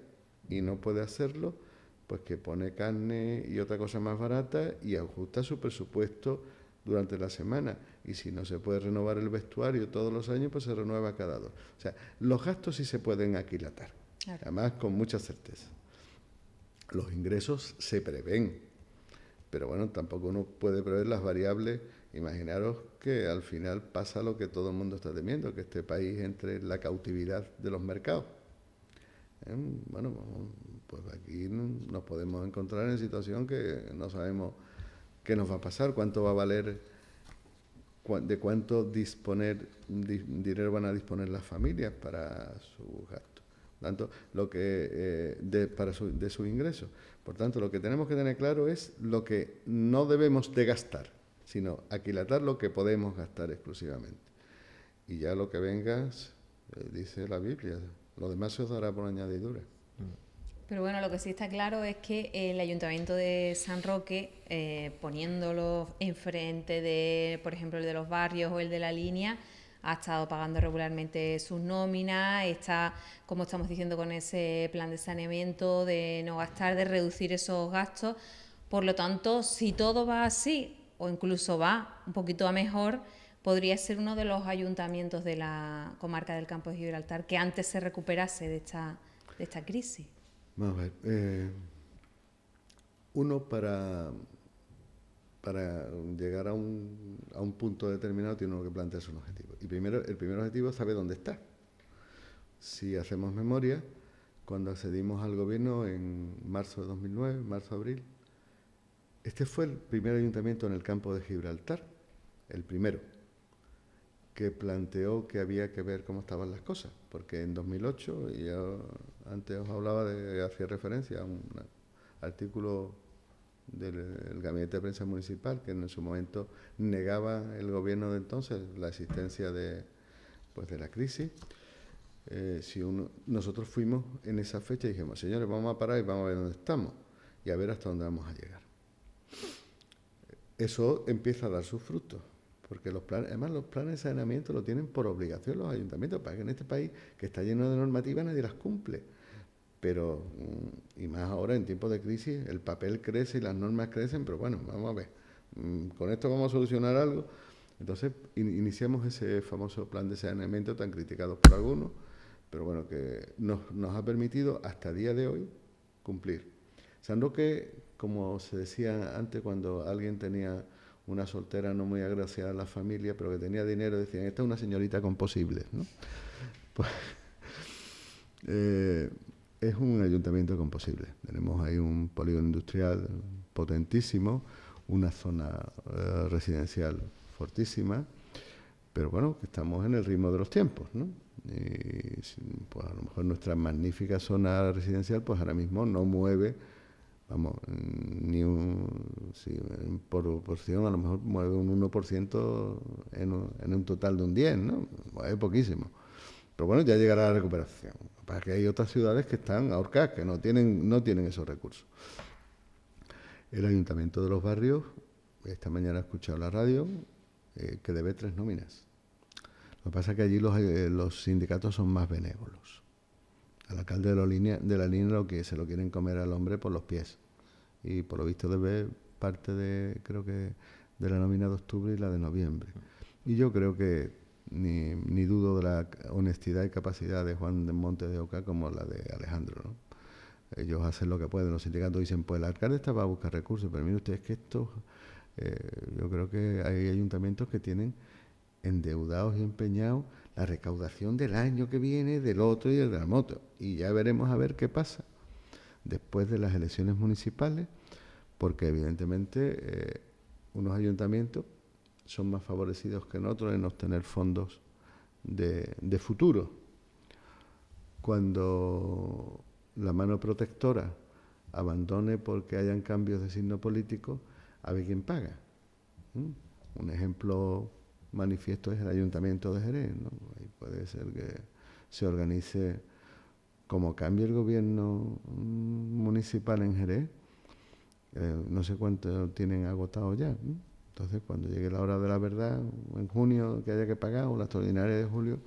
y no puede hacerlo, pues que pone carne y otra cosa más barata y ajusta su presupuesto durante la semana. Y si no se puede renovar el vestuario todos los años, pues se renueva cada 2. O sea, los gastos sí se pueden aquilatar, claro. Además con mucha certeza. Los ingresos se prevén, pero bueno, tampoco uno puede prever las variables. Imaginaros que al final pasa lo que todo el mundo está temiendo, que este país entre en la cautividad de los mercados. Bueno, pues aquí nos podemos encontrar en situación que no sabemos qué nos va a pasar, cuánto va a valer, de cuánto dinero van a disponer las familias para sus gastos, tanto lo que de sus ingresos. Por tanto, lo que tenemos que tener claro es lo que no debemos de gastar, sino aquilatar lo que podemos gastar exclusivamente. Y ya lo que venga, dice la Biblia, lo demás se os dará por añadidura. Pero bueno, lo que sí está claro es que el Ayuntamiento de San Roque, poniéndolo enfrente de, por ejemplo, el de los barrios o el de la línea, ha estado pagando regularmente sus nóminas, está, como estamos diciendo, con ese plan de saneamiento, de no gastar, de reducir esos gastos. Por lo tanto, si todo va así, o incluso va un poquito a mejor, podría ser uno de los ayuntamientos de la comarca del Campo de Gibraltar que antes se recuperase de esta crisis. Vamos a ver. Uno para llegar a un punto determinado tiene uno que plantearse un objetivo. Y el primer objetivo es saber dónde está. Si hacemos memoria, cuando accedimos al gobierno en marzo de 2009, marzo-abril, este fue el primer ayuntamiento en el Campo de Gibraltar, el primero, que planteó que había que ver cómo estaban las cosas, porque en 2008, y yo antes os hablaba hacía referencia a un artículo del Gabinete de Prensa Municipal, que en su momento negaba el gobierno de entonces la existencia de la crisis. Nosotros fuimos en esa fecha y dijimos, señores, vamos a parar y vamos a ver dónde estamos y a ver hasta dónde vamos a llegar. Eso empieza a dar sus frutos. Porque además los planes de saneamiento lo tienen por obligación los ayuntamientos, para que en este país, que está lleno de normativas, nadie las cumple. Pero, y más ahora en tiempos de crisis, el papel crece y las normas crecen, pero bueno, vamos a ver, con esto vamos a solucionar algo. Entonces, iniciamos ese famoso plan de saneamiento tan criticado por algunos, pero bueno, que nos ha permitido hasta el día de hoy cumplir. San Roque, como se decía antes, cuando alguien tenía una soltera no muy agraciada a la familia, pero que tenía dinero, decían, esta es una señorita con posibles, ¿no? Pues, es un ayuntamiento con posibles. Tenemos ahí un polígono industrial potentísimo, una zona residencial fortísima, pero bueno, que estamos en el ritmo de los tiempos, ¿no? Y pues a lo mejor nuestra magnífica zona residencial, pues ahora mismo no mueve, vamos, ni en proporción a lo mejor mueve un 1% en un total de un 10%, ¿no? Es poquísimo. Pero bueno, ya llegará la recuperación. Para que hay otras ciudades que están ahorcadas, que no tienen esos recursos. El Ayuntamiento de los Barrios, esta mañana he escuchado la radio, que debe 3 nóminas. Lo que pasa es que allí los sindicatos son más benévolos. Al alcalde de la línea lo que se lo quieren comer al hombre por los pies. Y por lo visto debe parte de, creo que, de la nómina de octubre y la de noviembre. Y yo creo que ni dudo de la honestidad y capacidad de Juan de Montes de Oca como la de Alejandro, ¿no? Ellos hacen lo que pueden. Los sindicatos dicen, pues el alcalde está para buscar recursos, pero mire usted, es que esto, yo creo que hay ayuntamientos que tienen endeudados y empeñados la recaudación del año que viene, del otro y del de la moto. Y ya veremos a ver qué pasa después de las elecciones municipales, porque evidentemente unos ayuntamientos son más favorecidos que en otros en obtener fondos de futuro. Cuando la mano protectora abandone porque hayan cambios de signo político, a ver quién paga. Un ejemplo manifiesto es el Ayuntamiento de Jerez, ¿no? Ahí puede ser que se organice, como cambie el gobierno municipal en Jerez, no sé cuánto tienen agotado ya, ¿no? Entonces, cuando llegue la hora de la verdad, en junio, que haya que pagar, o la extraordinaria de julio,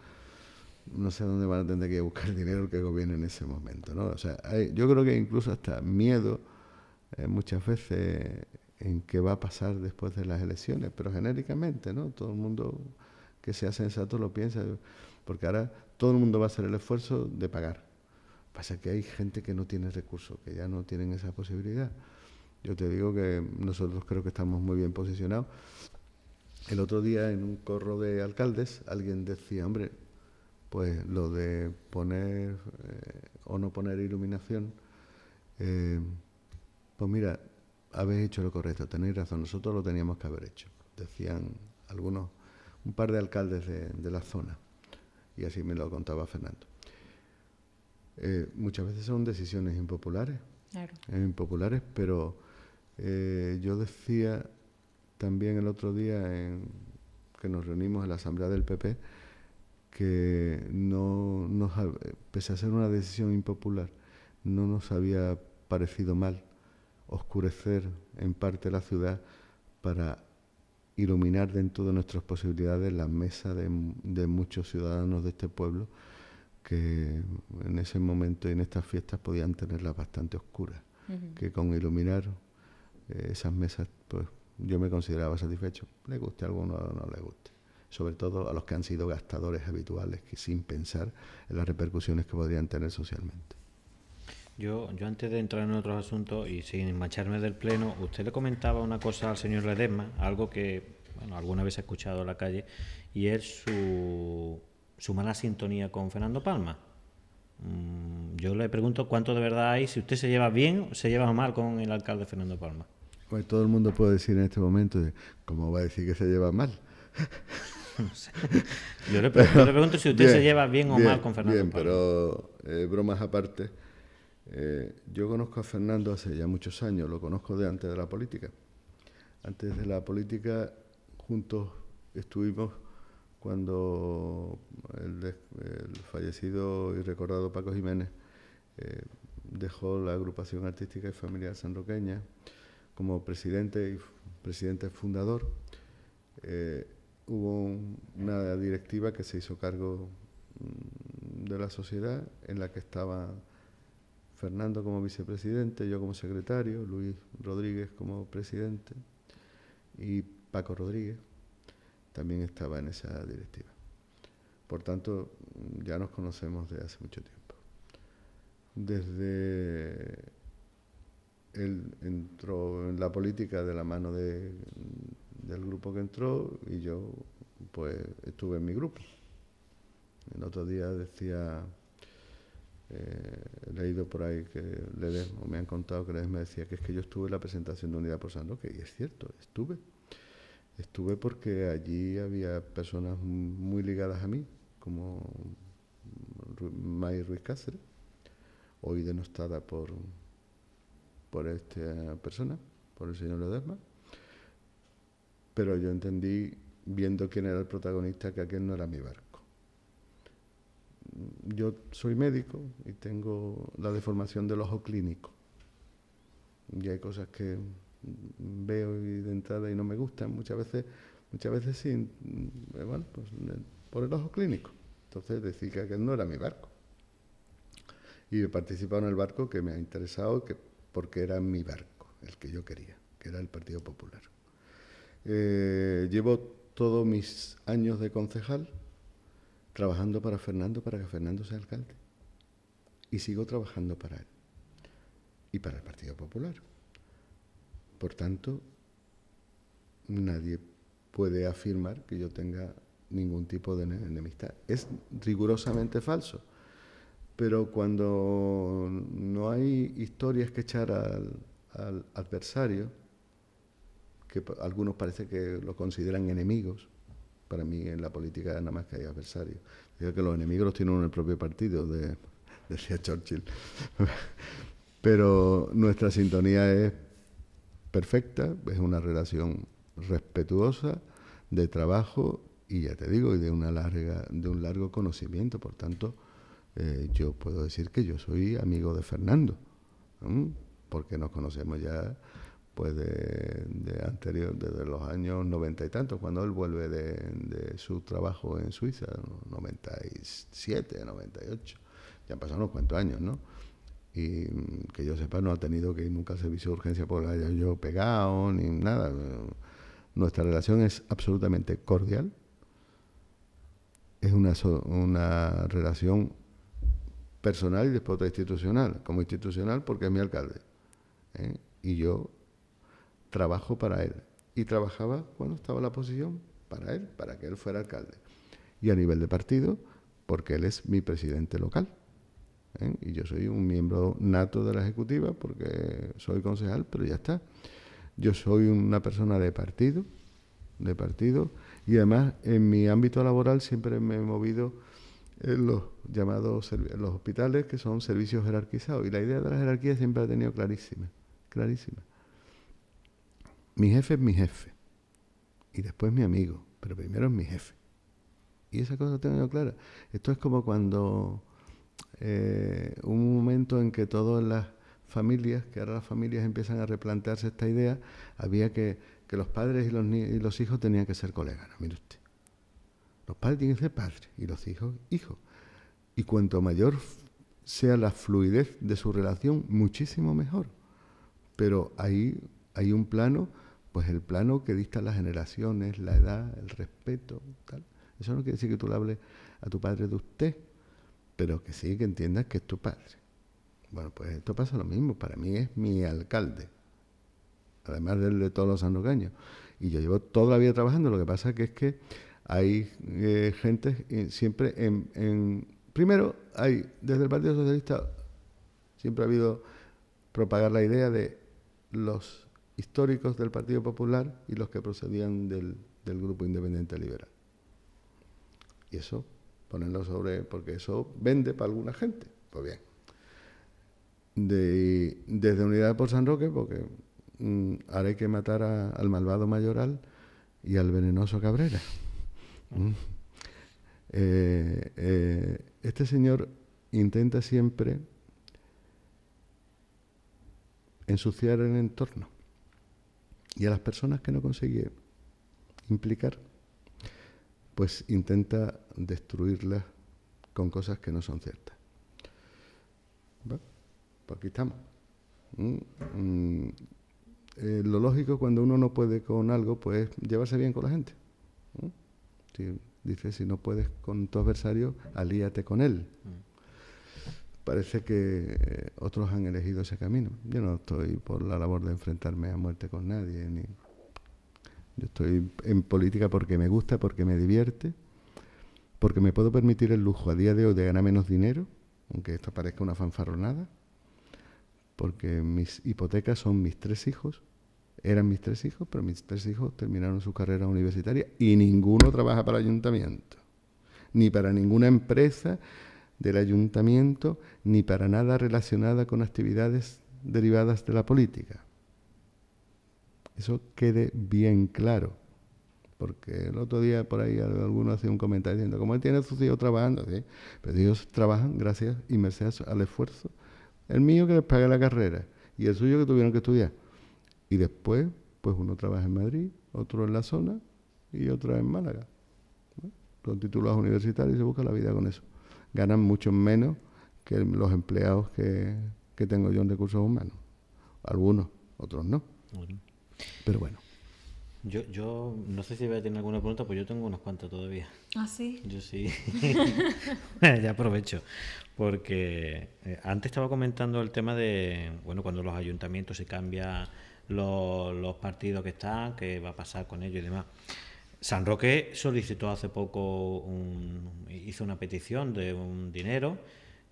no sé dónde van a tener que buscar dinero el que gobierne en ese momento, ¿no? O sea, yo creo que incluso hasta miedo muchas veces en qué va a pasar después de las elecciones, pero genéricamente, ¿no? Todo el mundo que sea sensato lo piensa, porque ahora todo el mundo va a hacer el esfuerzo de pagar. Pasa que hay gente que no tiene recursos, que ya no tienen esa posibilidad. Yo te digo que nosotros creo que estamos muy bien posicionados. El otro día en un corro de alcaldes alguien decía, hombre, pues lo de poner o no poner iluminación, pues mira, habéis hecho lo correcto, tenéis razón, nosotros lo teníamos que haber hecho, decían algunos, un par de alcaldes de la zona, y así me lo contaba Fernando. Muchas veces son decisiones impopulares, claro. Impopulares, pero yo decía también el otro día que nos reunimos en la asamblea del PP, que pese a ser una decisión impopular, no nos había parecido mal oscurecer en parte la ciudad para iluminar dentro de nuestras posibilidades las mesas de muchos ciudadanos de este pueblo que en ese momento y en estas fiestas podían tenerlas bastante oscuras, que con iluminar esas mesas, pues yo me consideraba satisfecho, le guste a alguno o no le guste, sobre todo a los que han sido gastadores habituales, que sin pensar en las repercusiones que podrían tener socialmente. Yo antes de entrar en otros asuntos y sin mancharme del pleno, usted le comentaba una cosa al señor Ledesma, algo que bueno, alguna vez he escuchado en la calle, y es su mala sintonía con Fernando Palma. Yo le pregunto cuánto de verdad hay, si usted se lleva bien o se lleva mal con el alcalde Fernando Palma. Pues todo el mundo puede decir en este momento, ¿cómo va a decir que se lleva mal? No sé. Yo le pregunto si usted se lleva bien o mal con Fernando Palma. Pero bromas aparte, yo conozco a Fernando hace ya muchos años, lo conozco de antes de la política. Antes de la política, juntos estuvimos cuando el fallecido y recordado Paco Jiménez dejó la agrupación artística y familiar sanroqueña como presidente fundador. Hubo una directiva que se hizo cargo de la sociedad, en la que estaba Fernando como vicepresidente, yo como secretario, Luis Rodríguez como presidente y Paco Rodríguez también estaba en esa directiva. Por tanto, ya nos conocemos desde hace mucho tiempo. Desde él entró en la política de la mano del grupo que entró y yo pues estuve en mi grupo. El otro día decía, he leído por ahí que Ledesma, me han contado que Ledesma decía que es que yo estuve en la presentación de Unidad por San Roque, y es cierto, estuve porque allí había personas muy ligadas a mí, como May Ruiz Cáceres, hoy denostada por esta persona, por el señor Ledesma, pero yo entendí, viendo quién era el protagonista, que aquel no era mi barco. Yo soy médico y tengo la deformación del ojo clínico, y hay cosas que veo y de entrada y no me gustan. Muchas veces muchas veces sin, bueno, pues por el ojo clínico. Entonces decía que aquel no era mi barco. Y he participado en el barco que me ha interesado porque era mi barco, el que yo quería, que era el Partido Popular. Llevo todos mis años de concejal trabajando para Fernando, para que Fernando sea alcalde. Y sigo trabajando para él y para el Partido Popular. Por tanto, nadie puede afirmar que yo tenga ningún tipo de enemistad. Es rigurosamente falso. Pero cuando no hay historias que echar al adversario, que algunos parece que lo consideran enemigos, para mí en la política nada más que hay adversarios. Digo que los enemigos los tiene uno en el propio partido, decía Churchill. Pero nuestra sintonía es perfecta, es una relación respetuosa, de trabajo y ya te digo, y de un largo conocimiento. Por tanto, yo puedo decir que yo soy amigo de Fernando, porque nos conocemos ya pues de anterior, desde los años 90 y tantos, cuando él vuelve de su trabajo en Suiza, 97, 98, ya han pasado unos cuantos años, ¿no? Y que yo sepa, no ha tenido que ir nunca al servicio de urgencia porque lo haya yo pegado, ni nada. Nuestra relación es absolutamente cordial, es una relación personal y después otra institucional. Como institucional porque es mi alcalde, y yo trabajo para él. Y trabajaba cuando estaba en la oposición para él, para que él fuera alcalde. Y a nivel de partido, porque él es mi presidente local. Y yo soy un miembro nato de la ejecutiva porque soy concejal, pero ya está. Yo soy una persona de partido, y además en mi ámbito laboral siempre me he movido en los llamados los hospitales, que son servicios jerarquizados, y la idea de la jerarquía siempre la he tenido clarísima. Mi jefe es mi jefe, y después mi amigo, pero primero es mi jefe. Y esa cosa la tengo yo clara. Esto es como cuando hubo un momento en que todas las familias, que ahora las familias empiezan a replantearse esta idea, había que los padres y los hijos tenían que ser colegas. No, mire usted, los padres tienen que ser padres y los hijos, hijos. Y cuanto mayor sea la fluidez de su relación, muchísimo mejor. Pero ahí hay un plano, pues el plano que distan las generaciones, la edad, el respeto, tal. Eso no quiere decir que tú le hables a tu padre de usted, pero que sí que entiendas que es tu padre. Bueno, pues esto pasa lo mismo. Para mí es mi alcalde, además del de todos los sanroqueños. Y yo llevo toda la vida trabajando. Lo que pasa que es que hay gente siempre primero, desde el Partido Socialista siempre ha habido propagar la idea de los históricos del Partido Popular y los que procedían del Grupo Independiente Liberal. Y eso, ponerlo porque eso vende para alguna gente. Pues bien, desde Unidad por San Roque, porque ahora hay que matar al malvado Mayoral y al venenoso Cabrera. Este señor intenta siempre ensuciar el entorno, y a las personas que no consigue implicar, pues intenta destruirlas con cosas que no son ciertas. Bueno, pues aquí estamos. Lo lógico, cuando uno no puede con algo, pues llevarse bien con la gente. Dice, si no puedes con tu adversario, alíate con él. Parece que otros han elegido ese camino. Yo no estoy por la labor de enfrentarme a muerte con nadie. Yo estoy en política porque me gusta, porque me divierte, porque me puedo permitir el lujo a día de hoy de ganar menos dinero, aunque esto parezca una fanfarronada, porque mis hipotecas son mis 3 hijos, eran mis 3 hijos, pero mis 3 hijos terminaron su carrera universitaria y ninguno trabaja para el ayuntamiento, ni para ninguna empresa del ayuntamiento, ni para nada relacionada con actividades derivadas de la política. Eso quede bien claro, porque el otro día por ahí alguno hacía un comentario diciendo, como él tiene a sus hijos trabajando, ¿sí? Pero ellos trabajan gracias y merced al esfuerzo. El mío que les paga la carrera y el suyo que tuvieron que estudiar. Y después, pues uno trabaja en Madrid, otro en la zona, y otra en Málaga. Son títulos universitarios y se busca la vida con eso. Ganan mucho menos que los empleados que tengo yo en recursos humanos. Algunos, otros no. Pero bueno. Yo no sé si voy a tener alguna pregunta, pues yo tengo unas cuantas todavía. ¿Ah, sí? Yo sí. Ya aprovecho. Porque antes estaba comentando el tema de, bueno, cuando los ayuntamientos se cambian los partidos que están, qué va a pasar con ellos y demás. San Roque solicitó hace poco, hizo una petición de un dinero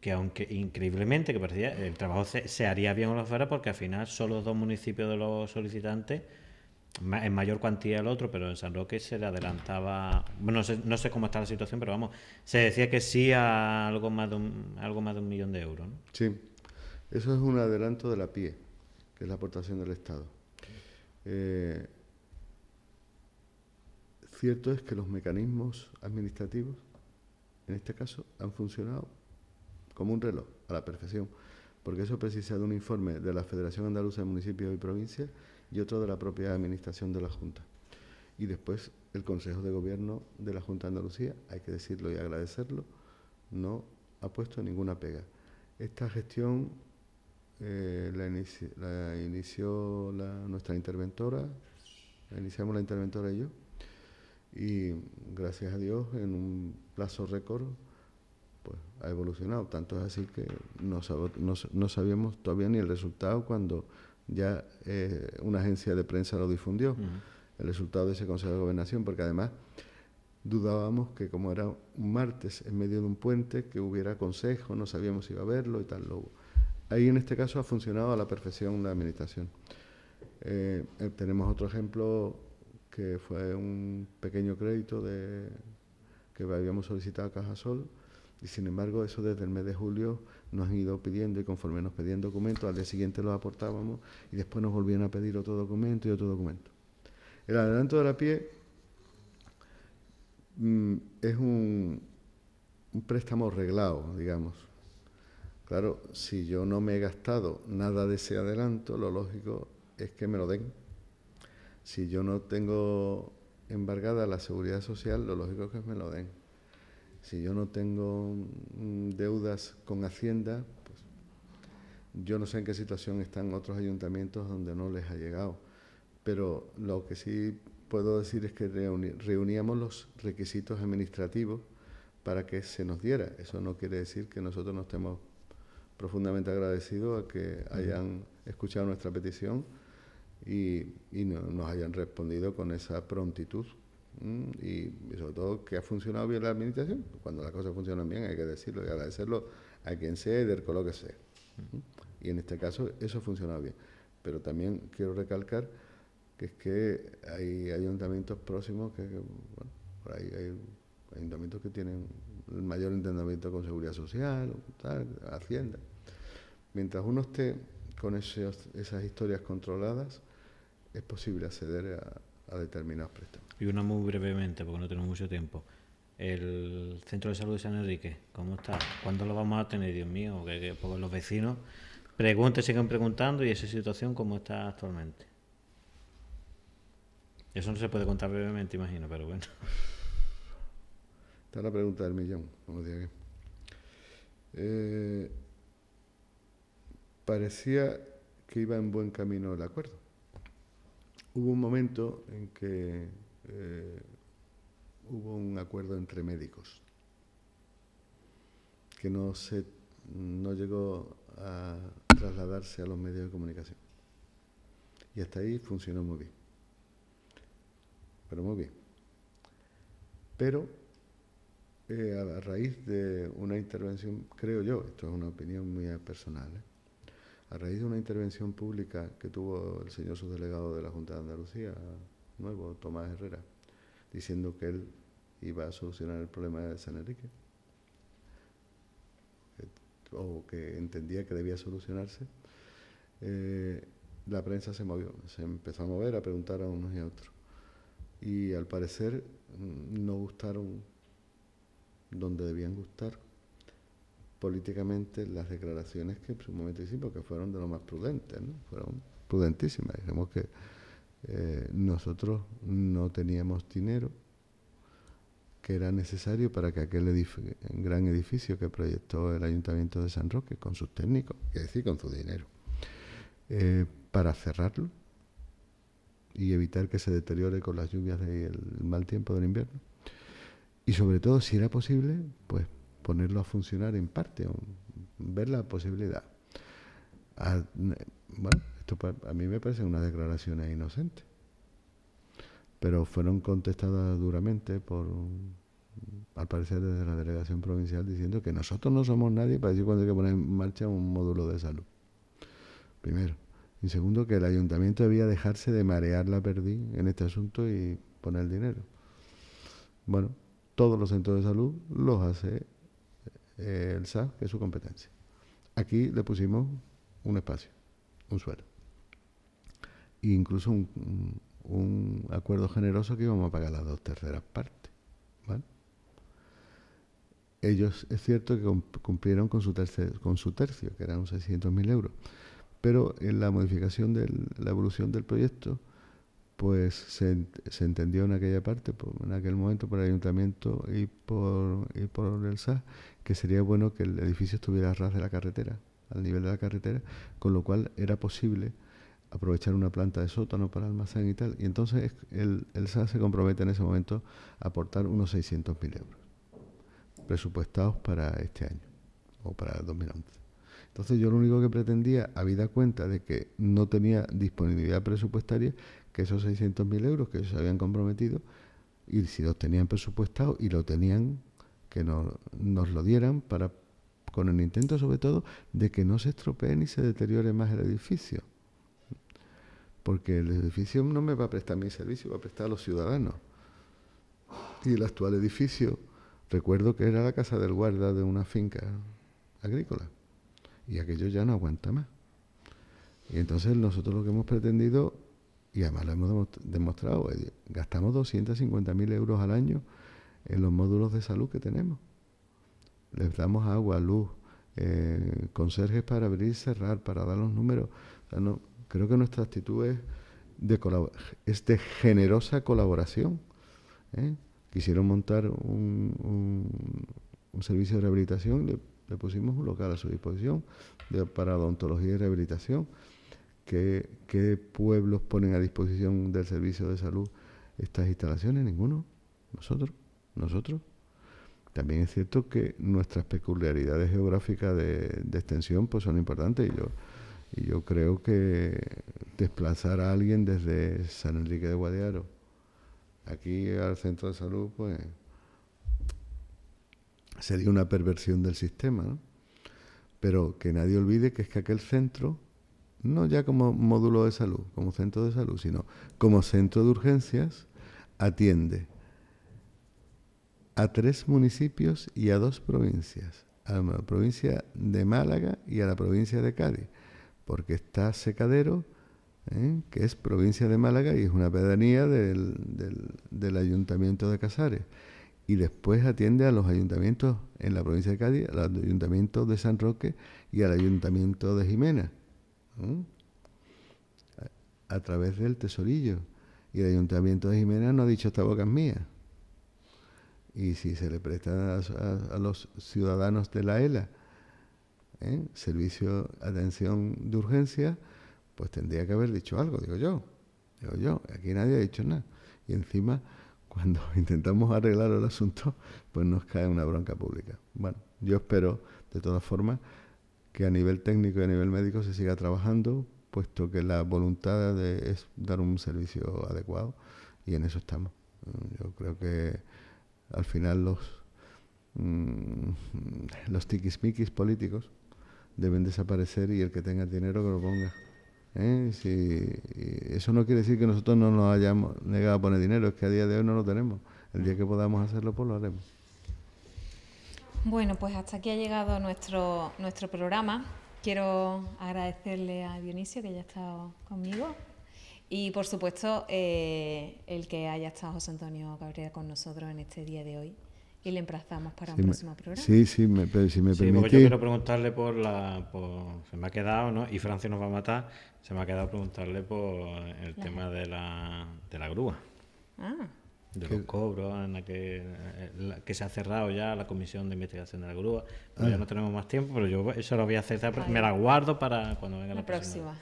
que, aunque increíblemente que parecía, el trabajo se haría bien o lo fuera, porque al final solo 2 municipios de los solicitantes, en mayor cuantía el otro, pero en San Roque se le adelantaba, bueno, no sé cómo está la situación, pero vamos, se decía que sí a algo más de un millón de euros, ¿no? Sí, eso es un adelanto de la PIE, que es la aportación del Estado. Cierto es que los mecanismos administrativos, en este caso, han funcionado como un reloj, a la perfección, porque eso precisa de un informe de la Federación Andaluza de Municipios y Provincias y otro de la propia administración de la Junta. Y después el Consejo de Gobierno de la Junta de Andalucía, hay que decirlo y agradecerlo, no ha puesto ninguna pega. Esta gestión la inició nuestra interventora, la iniciamos la interventora y yo, y gracias a Dios en un plazo récord pues ha evolucionado. Tanto es así que no sabíamos todavía ni el resultado cuando ya una agencia de prensa lo difundió, el resultado de ese Consejo de Gobernación, porque además dudábamos que como era un martes en medio de un puente, que hubiera consejo, no sabíamos si iba a haberlo y tal. Ahí en este caso ha funcionado a la perfección la administración. Tenemos otro ejemplo que fue un pequeño crédito que habíamos solicitado a Cajasol, y sin embargo eso desde el mes de julio nos han ido pidiendo, y conforme nos pedían documentos, al día siguiente los aportábamos y después nos volvían a pedir otro documento y otro documento. El adelanto de la PIE es un préstamo reglado, digamos. Claro, si yo no me he gastado nada de ese adelanto, lo lógico es que me lo den. Si yo no tengo embargada la seguridad social, lo lógico es que me lo den. Si yo no tengo deudas con Hacienda, pues yo no sé en qué situación están otros ayuntamientos donde no les ha llegado. Pero lo que sí puedo decir es que reuníamos los requisitos administrativos para que se nos diera. Eso no quiere decir que nosotros no estemos profundamente agradecidos a que hayan escuchado nuestra petición y nos hayan respondido con esa prontitud. Y sobre todo que ha funcionado bien la administración. Cuando las cosas funcionan bien hay que decirlo y agradecerlo a quien sea y del color que sea. Y en este caso eso ha funcionado bien. Pero también quiero recalcar que es que hay ayuntamientos próximos bueno, por ahí hay ayuntamientos que tienen el mayor endeudamiento con seguridad social, tal, Hacienda. Mientras uno esté con esas historias controladas, es posible acceder a determinados préstamos. Y una muy brevemente, porque no tenemos mucho tiempo. El Centro de Salud de San Enrique, ¿cómo está? ¿Cuándo lo vamos a tener, Dios mío? Porque los vecinos siguen preguntando, y esa situación, ¿cómo está actualmente? Eso no se puede contar brevemente, imagino, pero bueno. Esta es la pregunta del millón, como decía aquí. Parecía que iba en buen camino el acuerdo. Hubo un momento en que hubo un acuerdo entre médicos que no llegó a trasladarse a los medios de comunicación. Y hasta ahí funcionó muy bien. Pero muy bien. Pero a raíz de una intervención, creo yo, esto es una opinión muy personal, a raíz de una intervención pública que tuvo el señor subdelegado de la Junta de Andalucía, nuevo, Tomás Herrera, diciendo que él iba a solucionar el problema de San Enrique, o que entendía que debía solucionarse, la prensa se movió, se empezó a mover, a preguntar a unos y a otros. Y al parecer no gustaron donde debían gustar políticamente las declaraciones que en su momento hicimos, que fueron de lo más prudentes, ¿no? Fueron prudentísimas. Dijimos que nosotros no teníamos dinero que era necesario para que aquel gran edificio que proyectó el Ayuntamiento de San Roque con sus técnicos, es decir, con su dinero, para cerrarlo y evitar que se deteriore con las lluvias y el mal tiempo del invierno. Y sobre todo, si era posible, pues ponerlo a funcionar en parte, o ver la posibilidad. Bueno, esto a mí me parecen unas declaraciones inocentes, pero fueron contestadas duramente al parecer desde la delegación provincial, diciendo que nosotros no somos nadie para decir cuándo hay que poner en marcha un módulo de salud. Primero. Y segundo, que el ayuntamiento debía dejarse de marear la perdiz en este asunto y poner el dinero. Bueno, todos los centros de salud los hace el SAS, que es su competencia. Aquí le pusimos un espacio, un suelo. E incluso un acuerdo generoso que íbamos a pagar las 2/3 partes. ¿Vale? Ellos, es cierto que cumplieron con su tercio, que eran 600.000 euros. Pero en la modificación de la evolución del proyecto, pues se entendió en aquella parte, en aquel momento por el ayuntamiento y por el SAS, que sería bueno que el edificio estuviera a ras de la carretera, al nivel de la carretera, con lo cual era posible aprovechar una planta de sótano para almacén y tal. Y entonces el SAS se compromete en ese momento a aportar unos 600.000 euros presupuestados para este año o para el 2011. Entonces yo lo único que pretendía, habida cuenta de que no tenía disponibilidad presupuestaria, que esos 600.000 euros que ellos se habían comprometido, y si los tenían presupuestados y lo tenían, que nos lo dieran con el intento sobre todo de que no se estropee ni se deteriore más el edificio. Porque el edificio no me va a prestar mi servicio, va a prestar a los ciudadanos. Y el actual edificio, recuerdo que era la casa del guarda de una finca agrícola. Y aquello ya no aguanta más. Y entonces nosotros lo que hemos pretendido, y además lo hemos demostrado, gastamos 250.000 euros al año en los módulos de salud que tenemos. Les damos agua, luz, conserjes para abrir y cerrar, para dar los números. O sea, no, creo que nuestra actitud es de generosa colaboración. Quisieron montar un servicio de rehabilitación, le pusimos un local a su disposición para odontología y rehabilitación. ¿Qué pueblos ponen a disposición del servicio de salud estas instalaciones? Ninguno. Nosotros. También es cierto que nuestras peculiaridades geográficas de extensión pues son importantes y yo creo que desplazar a alguien desde San Enrique de Guadiaro aquí al centro de salud pues sería una perversión del sistema, ¿no? Pero que nadie olvide que es que aquel centro, no ya como módulo de salud, como centro de salud, sino como centro de urgencias, atiende a 3 municipios y a 2 provincias, a la provincia de Málaga y a la provincia de Cádiz, porque está Secadero, que es provincia de Málaga y es una pedanía del Ayuntamiento de Casares. Y después atiende a los ayuntamientos en la provincia de Cádiz, al Ayuntamiento de San Roque y al Ayuntamiento de Jimena, a través del Tesorillo. Y el Ayuntamiento de Jimena no ha dicho esta boca es mía. Y si se le presta a los ciudadanos de la ELA servicio, atención de urgencia, pues tendría que haber dicho algo, digo yo. Aquí nadie ha dicho nada. Y encima, cuando intentamos arreglar el asunto, pues nos cae una bronca pública. Bueno, yo espero, de todas formas, que a nivel técnico y a nivel médico se siga trabajando, puesto que la voluntad es dar un servicio adecuado, y en eso estamos. Yo creo que al final los tiquismiquis políticos deben desaparecer y el que tenga dinero que lo ponga. Eso no quiere decir que nosotros no nos hayamos negado a poner dinero, es que a día de hoy no lo tenemos. El día que podamos hacerlo, pues lo haremos. Bueno, pues hasta aquí ha llegado nuestro programa. Quiero agradecerle a Dionisio que haya estado conmigo y, por supuesto, el que haya estado José Antonio Cabrera con nosotros en este día de hoy y le emplazamos para un próximo programa. Sí, si me Sí, porque yo permitís. quiero preguntarle se me ha quedado, ¿no? Y Francia nos va a matar, se me ha quedado preguntarle por el tema de la grúa. De los cobros, en la que se ha cerrado ya la comisión de investigación de la grúa. Pero ya no tenemos más tiempo, pero yo eso lo voy a hacer, me la guardo para cuando venga la próxima.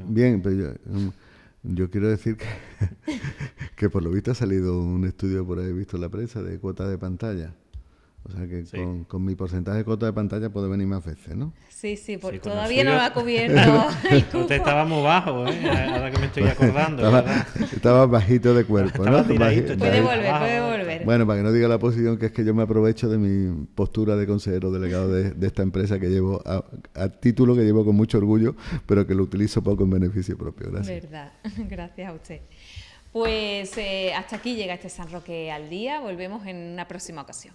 Bien, pero yo quiero decir que por lo visto ha salido un estudio por ahí, visto en la prensa, de cuota de pantalla. O sea que sí, con mi porcentaje de cuota de pantalla puede venir más veces, ¿no? Sí, todavía no lo ha cubierto el cupo. Usted estaba muy bajo, ahora que me estoy acordando. Estaba bajito de cuerpo, estaba ¿no? tiradito, Puede volver. Bueno, para que no diga la oposición, que es que yo me aprovecho de mi postura de consejero delegado de esta empresa que llevo a título que llevo con mucho orgullo, pero que lo utilizo poco en beneficio propio. Gracias. Verdad, gracias a usted. Pues hasta aquí llega este San Roque al Día. Volvemos en una próxima ocasión.